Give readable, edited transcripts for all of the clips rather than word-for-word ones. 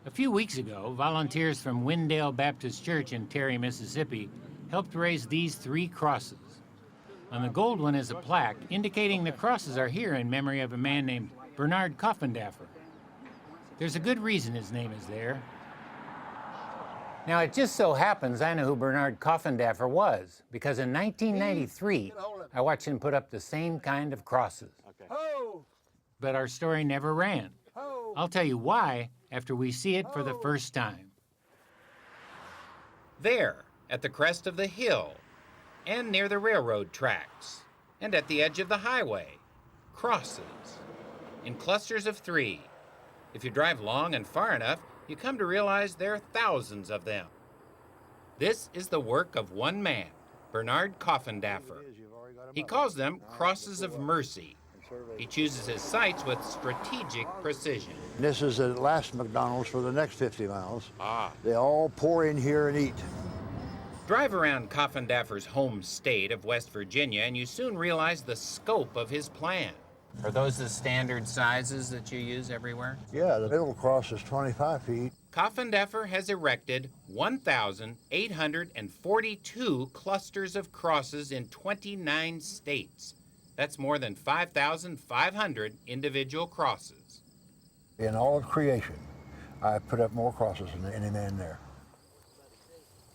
A few weeks ago, volunteers from Windale Baptist Church in Terry, Mississippi, helped raise these 3 crosses. On the gold one is a plaque indicating the crosses are here in memory of a man named Bernard Coffindaffer. There's a good reason his name is there. Now, it just so happens I know who Bernard Coffindaffer was, because in 1993, I watched him put up the same kind of crosses. But our story never ran. I'll tell you why after we see it for the first time. There, at the crest of the hill, and near the railroad tracks, and at the edge of the highway, crosses, in clusters of 3. If you drive long and far enough, you come to realize there are thousands of them. This is the work of one man, Bernard Coffindaffer. He calls them crosses of mercy. He chooses his sites with strategic precision. This is the last McDonald's for the next 50 miles. They all pour in here and eat. Drive around Coffindaffer's home state of West Virginia and you soon realize the scope of his plan. Are those the standard sizes that you use everywhere? Yeah, the middle cross is 25 feet. Coffindaffer has erected 1,842 clusters of crosses in 29 states. That's more than 5,500 individual crosses. In all of creation, I put up more crosses than any man there.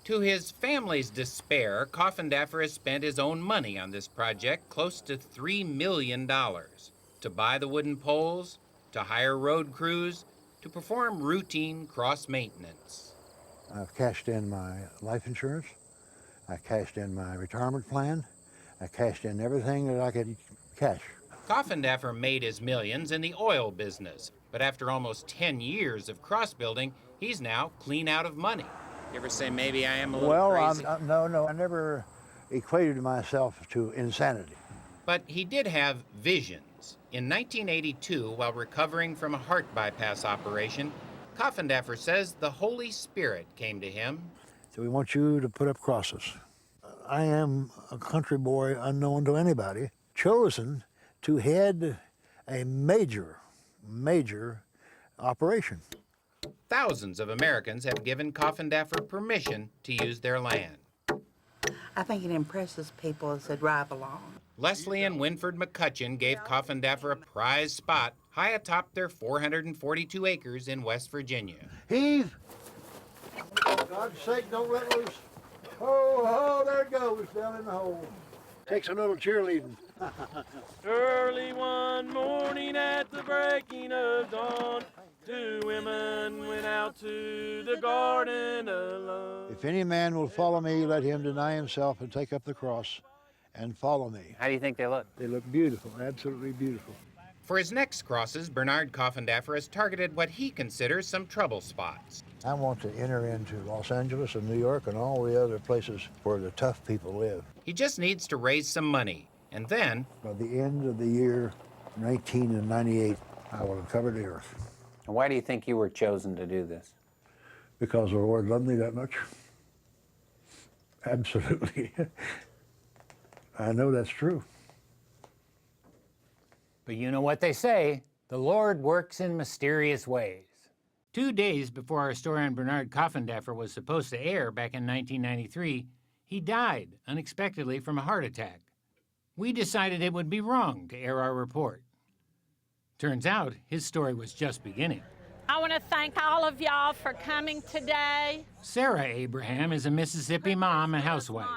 To his family's despair, Coffindaffer has spent his own money on this project, close to $3 million, to buy the wooden poles, to hire road crews, to perform routine cross maintenance. I've cashed in my life insurance. I cashed in my retirement plan. I cashed in everything that I could cash. Coffindaffer made his millions in the oil business, but after almost 10 years of cross building, he's now clean out of money. You ever say maybe I am a little crazy? No, I never equated myself to insanity. But he did have visions. In 1982, while recovering from a heart bypass operation, Coffindaffer says the Holy Spirit came to him. So we want you to put up crosses. I am a country boy unknown to anybody, chosen to head a major operation. Thousands of Americans have given Coffindaffer permission to use their land. I think it impresses people as they drive along. Leslie and Winford McCutcheon gave Coffindaffer a prize spot high atop their 442 acres in West Virginia. Heave! For God's sake, don't let loose. Oh, there it goes, down in the hole. Takes a little cheerleading. Early one morning at the breaking of dawn, 2 women went out to the garden alone. If any man will follow me, let him deny himself and take up the cross and follow me. How do you think they look? They look beautiful, absolutely beautiful. For his next crosses, Bernard Coffindaffer has targeted what he considers some trouble spots. I want to enter into Los Angeles and New York and all the other places where the tough people live. He just needs to raise some money, and then... By the end of the year 1998, I will have covered the earth. Why do you think you were chosen to do this? Because the Lord loved me that much. Absolutely. I know that's true. But you know what they say, the Lord works in mysterious ways. 2 days before our story on Bernard Coffindaffer was supposed to air back in 1993, he died unexpectedly from a heart attack. We decided it would be wrong to air our report. Turns out his story was just beginning. I want to thank all of y'all for coming today. Sarah Abraham is a Mississippi mom and housewife.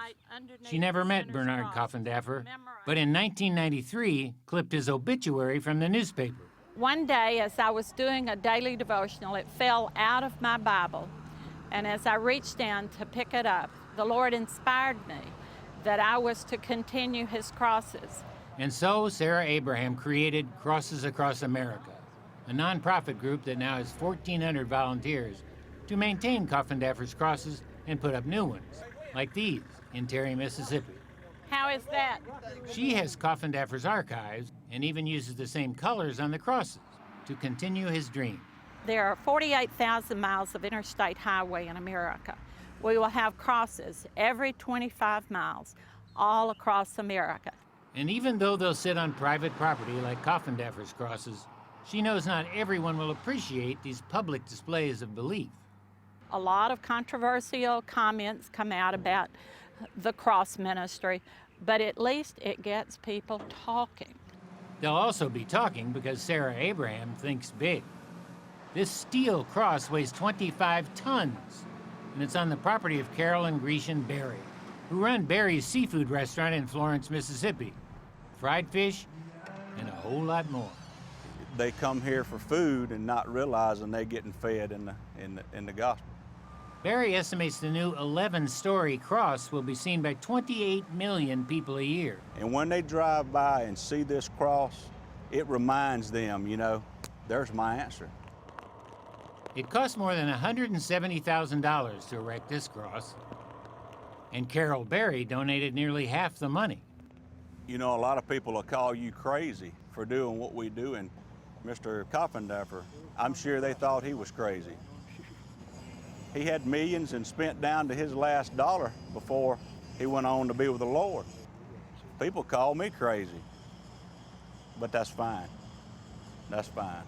She never met Bernard Coffindaffer, but in 1993 clipped his obituary from the newspaper. One day, as I was doing a daily devotional, it fell out of my Bible. And as I reached down to pick it up, the Lord inspired me that I was to continue his crosses. And so Sarah Abraham created Crosses Across America, a nonprofit group that now has 1,400 volunteers to maintain Coffindaffer's crosses and put up new ones, like these in Terry, Mississippi. How is that? She has Coffindaffer's archives and even uses the same colors on the crosses to continue his dream. There are 48,000 miles of interstate highway in America. We will have crosses every 25 miles all across America. And even though they'll sit on private property like Coffindaffer's crosses, She knows not everyone will appreciate these public displays of belief. A lot of controversial comments come out about the cross ministry, but at least it gets people talking. They'll also be talking because Sarah Abraham thinks big. This steel cross weighs 25 tons, and it's on the property of Carol and Grecian Berry, who run Berry's seafood restaurant in Florence, Mississippi. Fried fish and a whole lot more. They come here for food and not realizing they're getting fed in the gospel. Berry estimates the new 11-story cross will be seen by 28 million people a year. And when they drive by and see this cross, it reminds them, you know, there's my answer. It cost more than $170,000 to erect this cross, and Carol Berry donated nearly half the money. You know, a lot of people will call you crazy for doing what we do, and Mr. Coffindaffer, I'm sure they thought he was crazy. He had millions and spent down to his last dollar before he went on to be with the Lord. People call me crazy, but that's fine. That's fine.